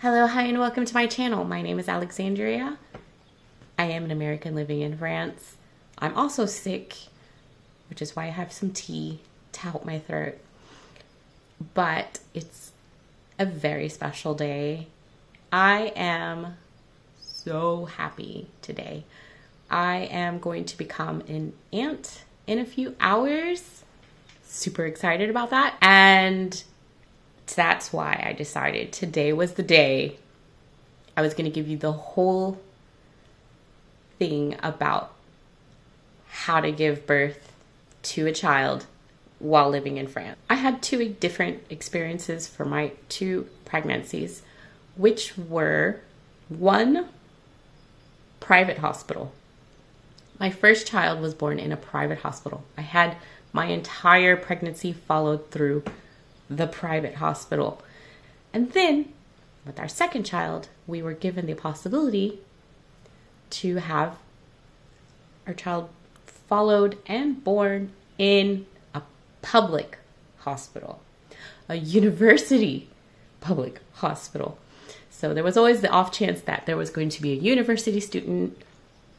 Hello, hi, and welcome to my channel. My name is Alexandria. I am an American living in France. I'm also sick, which is why I have some tea to help my throat. But it's a very special day. I am so happy today. I am going to become an aunt in a few hours. Super excited about that. And that's why I decided today was the day I was going to give you the whole thing about how to give birth to a child while living in France. I had two different experiences for my two pregnancies, which were one, private hospital. My first child was born in a private hospital. I had my entire pregnancy followed through the private hospital. And then with our second child, we were given the possibility to have our child followed and born in a public hospital, a university public hospital. So there was always the off chance that there was going to be a university student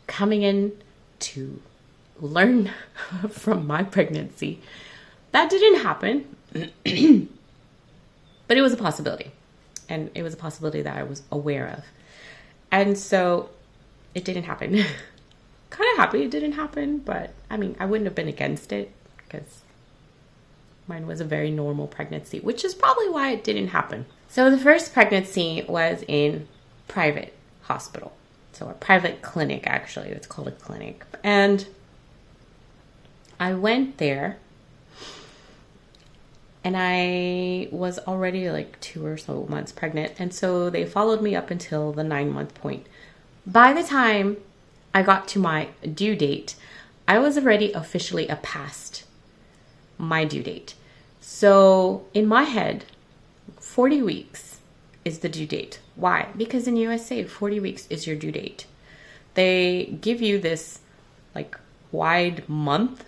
coming in to learn from my pregnancy. That didn't happen. But it was a possibility, and it was a possibility that I was aware of. And so it didn't happen. Kind of happy it didn't happen, but I mean, I wouldn't have been against it because mine was a very normal pregnancy, which is probably why it didn't happen. So the first pregnancy was in private hospital. So a private clinic, actually. It's called a clinic. And I went there, and I was already like 2 or so months pregnant. And so they followed me up until the 9-month point. By the time I got to my due date, I was already officially past my due date. So in my head, 40 weeks is the due date. Why? Because in USA, 40 weeks is your due date. They give you this like wide month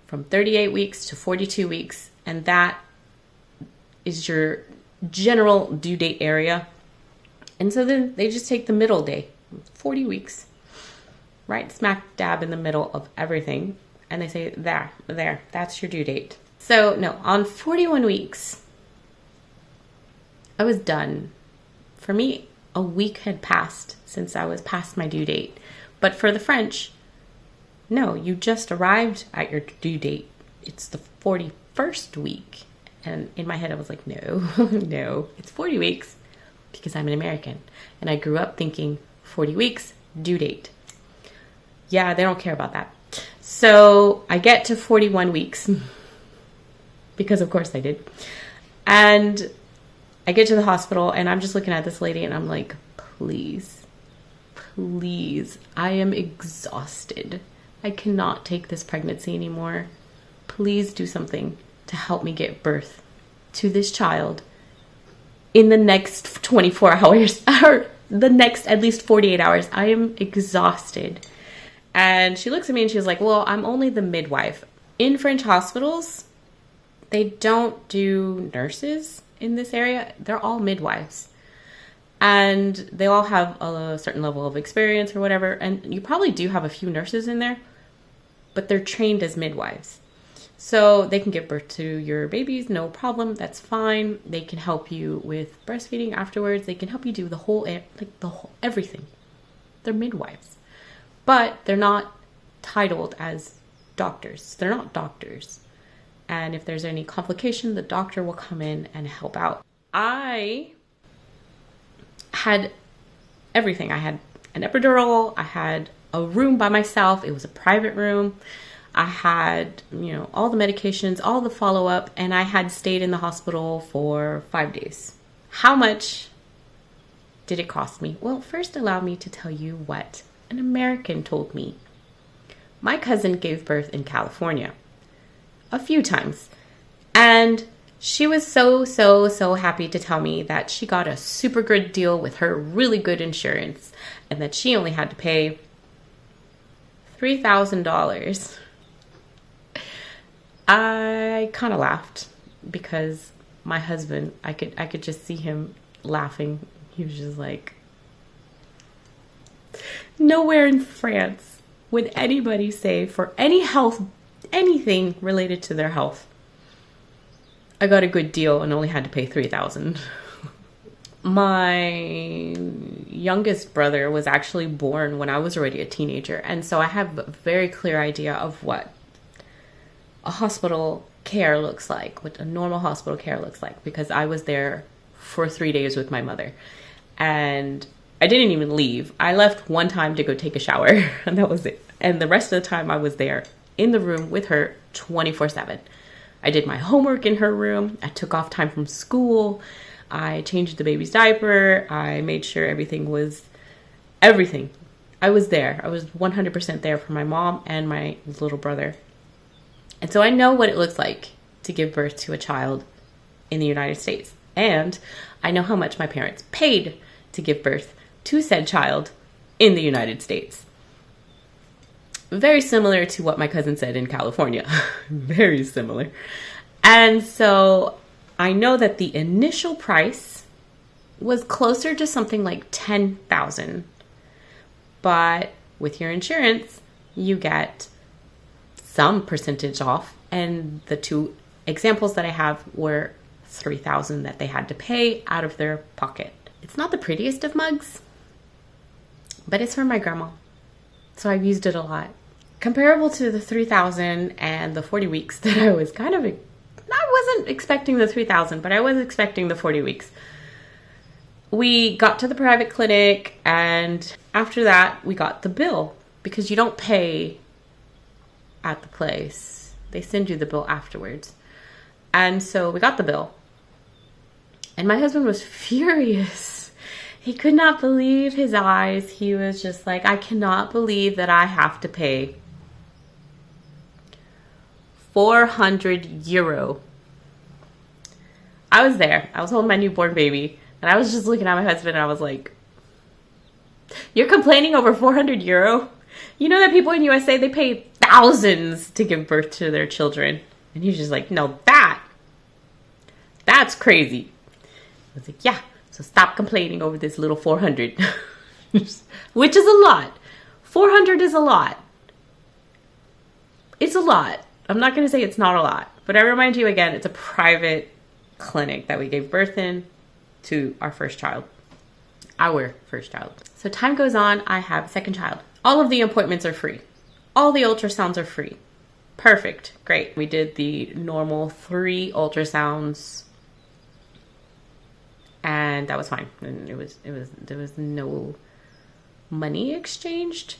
from 38 weeks to 42 weeks. And that is your general due date area. And so then they just take the middle day, 40 weeks, right smack dab in the middle of everything. And they say, there, that's your due date. So no, on 41 weeks, I was done. For me, a week had passed since I was past my due date. But for the French, no, you just arrived at your due date. It's the 41st week. And in my head, I was like, no, no, it's 40 weeks because I'm an American. And I grew up thinking 40 weeks, due date. Yeah, they don't care about that. So I get to 41 weeks because of course I did. And I get to the hospital and I'm just looking at this lady and I'm like, please, please, I am exhausted. I cannot take this pregnancy anymore. Please do something to help me get birth to this child in the next 24 hours or the next at least 48 hours. I am exhausted. And she looks at me and she's like, well, I'm only the midwife. In French hospitals, they don't do nurses in this area. They're all midwives. And they all have a certain level of experience or whatever. And you probably do have a few nurses in there, but they're trained as midwives. So they can give birth to your babies, no problem. That's fine. They can help you with breastfeeding afterwards. They can help you do the whole everything. They're midwives, but they're not titled as doctors. They're not doctors. And if there's any complication, the doctor will come in and help out. I had everything. I had an epidural. I had a room by myself. It was a private room. I had, all the medications, all the follow-up, and I had stayed in the hospital for 5 days. How much did it cost me? Well, first allow me to tell you what an American told me. My cousin gave birth in California a few times, and she was so happy to tell me that she got a super good deal with her really good insurance and that she only had to pay $3,000. I kind of laughed because my husband, I could just see him laughing. He was just like, nowhere in France would anybody say for any health, anything related to their health, I got a good deal and only had to pay $3,000. My youngest brother was actually born when I was already a teenager. And so I have a very clear idea of what a hospital care looks like, what a normal hospital care looks like, because I was there for 3 days with my mother. And I didn't even leave. I left one time to go take a shower, and that was it. And the rest of the time I was there in the room with her 24/7. I did my homework in her room. I took off time from school. I changed the baby's diaper. I made sure everything. I was there. I was 100% there for my mom and my little brother. And so I know what it looks like to give birth to a child in the United States. And I know how much my parents paid to give birth to said child in the United States. Very similar to what my cousin said in California. Very similar. And so I know that the initial price was closer to something like $10,000. But with your insurance, you get some percentage off. And the two examples that I have were $3,000 that they had to pay out of their pocket. It's not the prettiest of mugs, but it's from my grandma. So I've used it a lot. Comparable to the $3,000 and the 40 weeks that I wasn't expecting the $3,000, but I was expecting the 40 weeks. We got to the private clinic, and after that, we got the bill, because you don't pay at the place. They send you the bill afterwards. And so we got the bill, and my husband was furious. He could not believe his eyes. He was just like, I cannot believe that I have to pay 400 euro. I was there. I was holding my newborn baby, and I was just looking at my husband, and I was like, you're complaining over 400 euro? You know that people in USA, they pay thousands to give birth to their children. And he's just like, no, that's crazy. I was like, yeah, so stop complaining over this little 400, which is a lot. 400 is a lot. It's a lot. I'm not going to say it's not a lot, but I remind you again, it's a private clinic that we gave birth in to our first child. So time goes on. I have a second child. All of the appointments are free. All the ultrasounds are free. Perfect. Great. We did the normal 3 ultrasounds, and that was fine. And there was no money exchanged,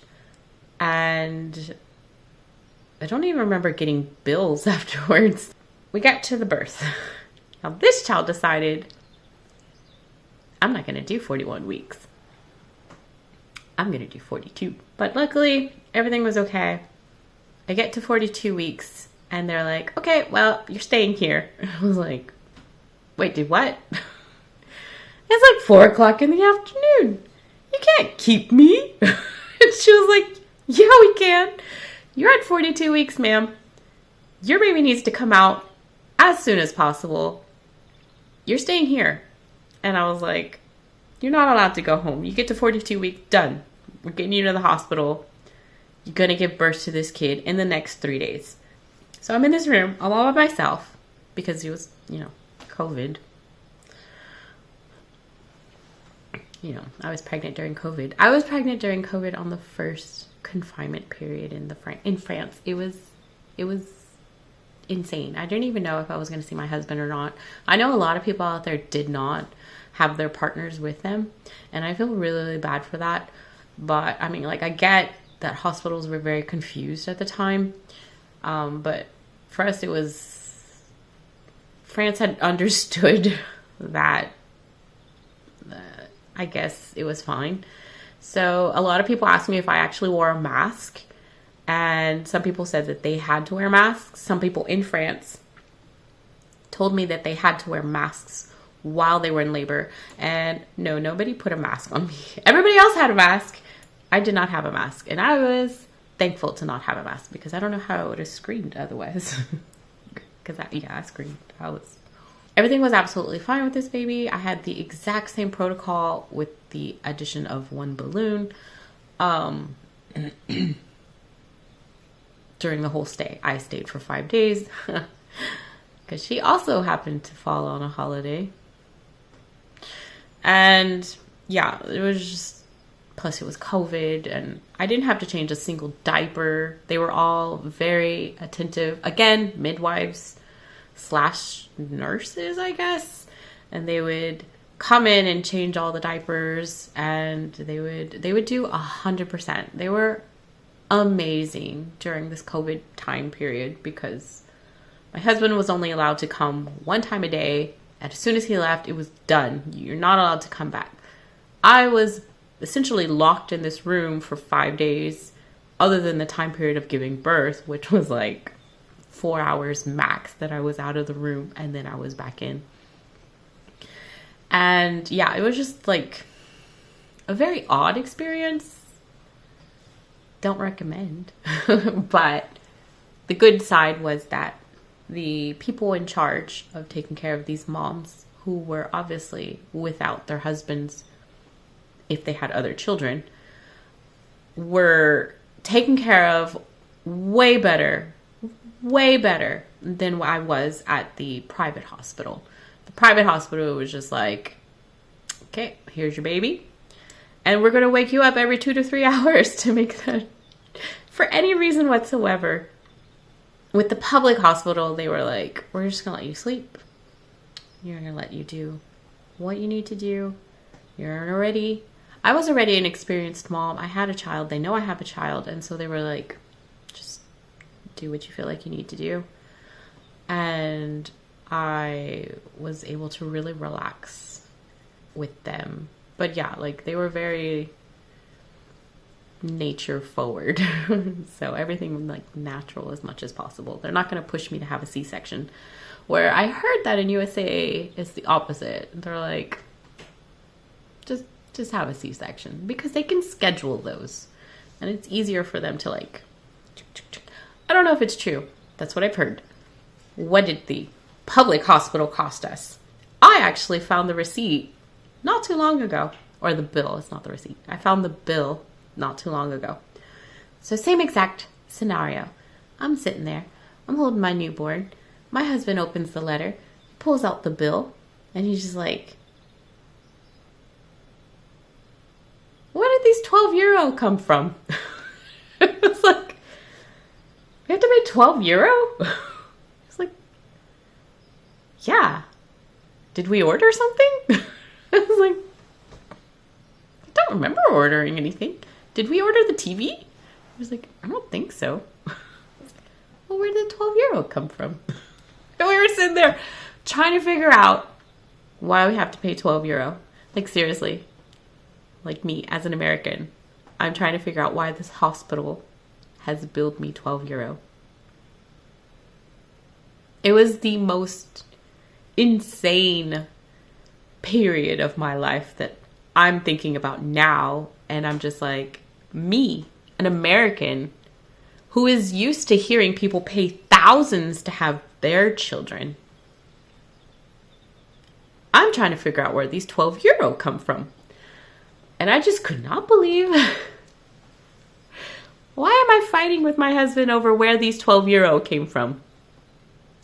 and I don't even remember getting bills afterwards. We got to the birth. Now this child decided, I'm not going to do 41 weeks. I'm going to do 42. But luckily, everything was okay. I get to 42 weeks, and they're like, okay, well, you're staying here. I was like, wait, did what? It's like 4 o'clock in the afternoon. You can't keep me. And she was like, yeah, we can. You're at 42 weeks, ma'am. Your baby needs to come out as soon as possible. You're staying here. And I was like, you're not allowed to go home. You get to 42 weeks, done. We're getting you to the hospital. You're going to give birth to this kid in the next 3 days. So I'm in this room. I'm all by myself because it was, COVID. I was pregnant during COVID. I was pregnant during COVID on the first confinement period in France. It was insane. I didn't even know if I was going to see my husband or not. I know a lot of people out there did not have their partners with them, and I feel really, really bad for that. But I mean, I get that hospitals were very confused at the time, but for us, France had understood that. I guess it was fine. So a lot of people asked me if I actually wore a mask, and some people said that they had to wear masks. Some people in France told me that they had to wear masks while they were in labor, and no, nobody put a mask on me. Everybody else had a mask. I did not have a mask, and I was thankful to not have a mask because I don't know how I would have screamed otherwise. Because I screamed. Everything was absolutely fine with this baby. I had the exact same protocol with the addition of one balloon. During the whole stay, I stayed for 5 days because she also happened to fall on a holiday. And yeah, it was just, plus it was COVID and I didn't have to change a single diaper. They were all very attentive. Again, midwives / nurses, I guess. And they would come in and change all the diapers, and they would do 100%. They were amazing during this COVID time period because my husband was only allowed to come one time a day. And as soon as he left, it was done. You're not allowed to come back. I was essentially locked in this room for 5 days, other than the time period of giving birth, which was like 4 hours max that I was out of the room, and then I was back in. And yeah, it was just like a very odd experience. Don't recommend. But the good side was that the people in charge of taking care of these moms, who were obviously without their husbands if they had other children, were taken care of way better than I was at the private hospital. The private hospital was just like, okay, here's your baby, and we're going to wake you up every 2 to 3 hours to make that, for any reason whatsoever. With the public hospital, they were like, we're just going to let you sleep. You're going to let you do what you need to do. I was already an experienced mom. I had a child. They know I have a child. And so they were like, just do what you feel like you need to do. And I was able to really relax with them. But yeah, like they were very nature forward. So everything like natural as much as possible. They're not going to push me to have a C-section, where I heard that in USA it's the opposite. They're like, just have a C-section, because they can schedule those and it's easier for them to like, I don't know if it's true. That's what I've heard. What did the public hospital cost us? I actually found the receipt not too long ago, or the bill. It's not the receipt. I found the bill not too long ago. So same exact scenario. I'm sitting there. I'm holding my newborn. My husband opens the letter, pulls out the bill, and he's just like, where did these 12 euro come from? It was like, we have to pay 12 euro? It's like, yeah. Did we order something? I was like, I don't remember ordering anything. Did we order the TV? I was like, I don't think so. Well, where did the 12 euro come from? And we were sitting there trying to figure out why we have to pay 12 euro. Like, seriously. Like me, as an American, I'm trying to figure out why this hospital has billed me 12 euro. It was the most insane period of my life that I'm thinking about now. And I'm just like, me, an American who is used to hearing people pay thousands to have their children. I'm trying to figure out where these 12 euro come from. And I just could not believe, why am I fighting with my husband over where these 12 euro came from?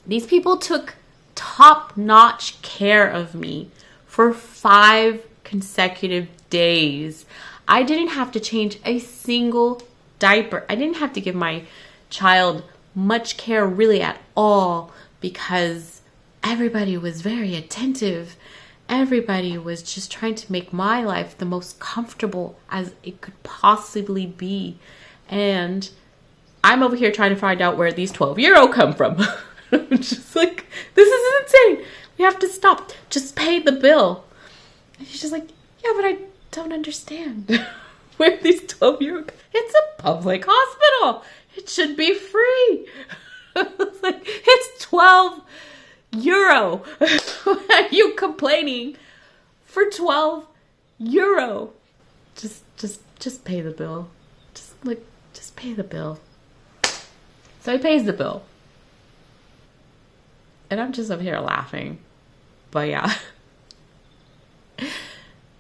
These people took top-notch care of me for 5 consecutive days. I didn't have to change a single diaper. I didn't have to give my child much care really at all, because everybody was very attentive. Everybody was just trying to make my life the most comfortable as it could possibly be. And I'm over here trying to find out where these 12 euro come from. I'm just like, this is insane. We have to stop. Just pay the bill. And she's just like, yeah, but I don't understand where these 12 euro come. It's a public hospital. It should be free. It's like, it's 12 euro. Why are you complaining for 12 euro? Just pay the bill. Just pay the bill. So he pays the bill. And I'm just up here laughing. But yeah.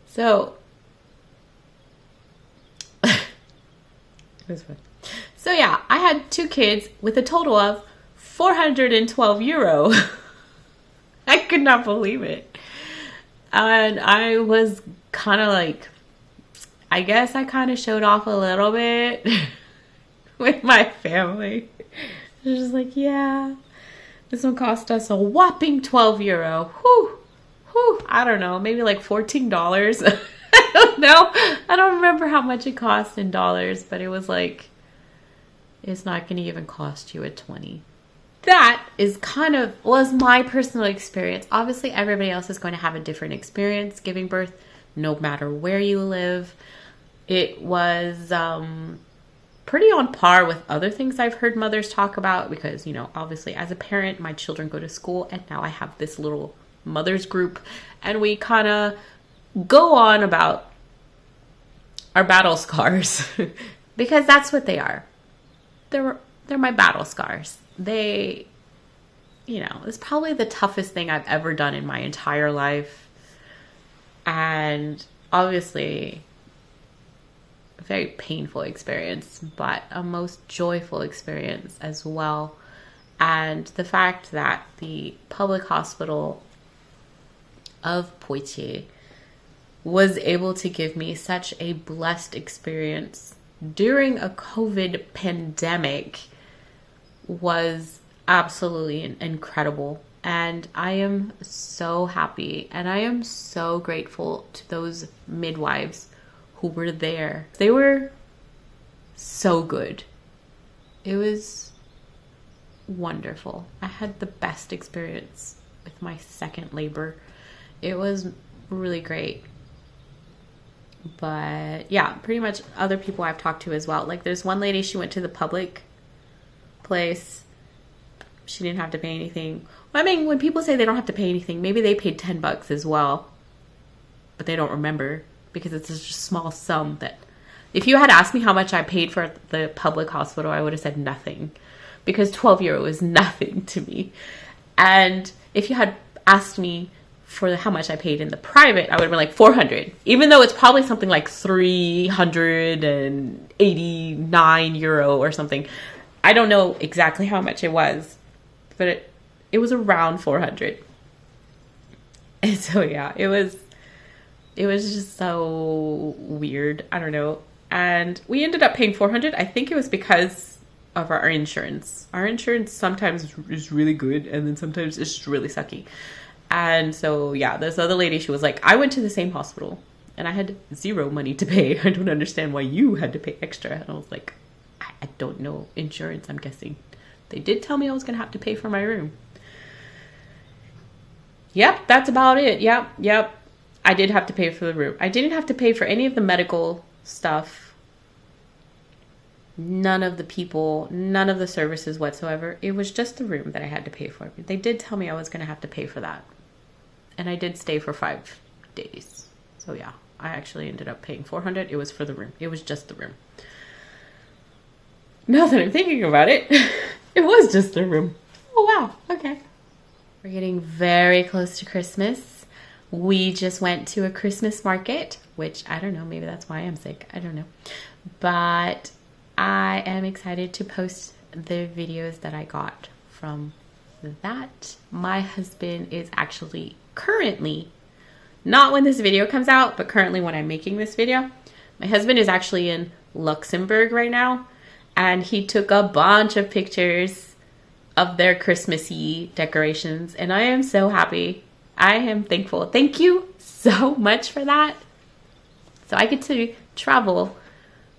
So it was fun. So yeah, I had 2 kids with a total of 412 euro. I could not believe it. And I was kind of like, I guess I kind of showed off a little bit with my family. I was just like, yeah, this one cost us a whopping 12 euro. Whew. I don't know, maybe like $14. I don't know. I don't remember how much it cost in dollars, but it was like, it's not going to even cost you a 20. That was my personal experience. Obviously, everybody else is going to have a different experience giving birth, no matter where you live. It was pretty on par with other things I've heard mothers talk about because, obviously as a parent, my children go to school and now I have this little mothers group and we kind of go on about our battle scars because that's what they are. They're my battle scars. It's probably the toughest thing I've ever done in my entire life. And obviously a very painful experience, but a most joyful experience as well. And the fact that the public hospital of Poitiers was able to give me such a blessed experience during a COVID pandemic was absolutely incredible. And I am so happy and I am so grateful to those midwives who were there. They were so good. It was wonderful. I had the best experience with my second labor. It was really great. But yeah, pretty much other people I've talked to as well. Like there's one lady, she went to the public place. She didn't have to pay anything. I mean, when people say they don't have to pay anything, maybe they paid $10 as well. But they don't remember because it's such a small sum that if you had asked me how much I paid for the public hospital, I would have said nothing because 12 euro is nothing to me. And if you had asked me for how much I paid in the private, I would have been like 400, even though it's probably something like 389 euro or something. I don't know exactly how much it was, but it was around 400. And so yeah, it was just so weird. I don't know. And we ended up paying 400. I think it was because of our insurance. Our insurance sometimes is really good and then sometimes it's just really sucky. And so, yeah, this other lady, she was like, I went to the same hospital and I had zero money to pay. I don't understand why you had to pay extra. And I was like, I don't know insurance, I'm guessing. They did tell me I was going to have to pay for my room. Yep, that's about it. Yep. I did have to pay for the room. I didn't have to pay for any of the medical stuff. None of the people, none of the services whatsoever. It was just the room that I had to pay for. They did tell me I was going to have to pay for that. And I did stay for 5 days. So yeah, I actually ended up paying 400. It was for the room. It was just the room. Now that I'm thinking about it, it was just the room. Oh, wow. Okay. We're getting very close to Christmas. We just went to a Christmas market, which I don't know. Maybe that's why I'm sick. I don't know. But I am excited to post the videos that I got from that. My husband is actually currently, not when this video comes out, but currently when I'm making this video, my husband is actually in Luxembourg right now. And he took a bunch of pictures of their Christmassy decorations. And I am so happy. I am thankful. Thank you so much for that. So I get to travel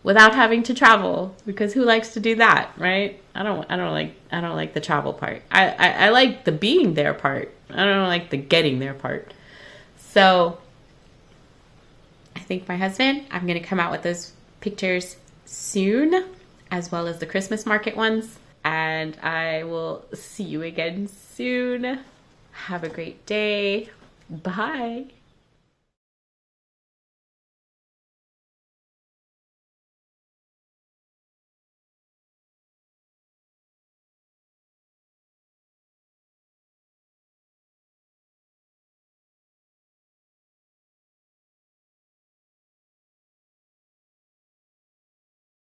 without having to travel, because who likes to do that, right? I don't like the travel part. I like the being there part. I don't like the getting there part. So I think my husband, I'm going to come out with those pictures soon, as well as the Christmas market ones. And I will see you again soon. Have a great day. Bye.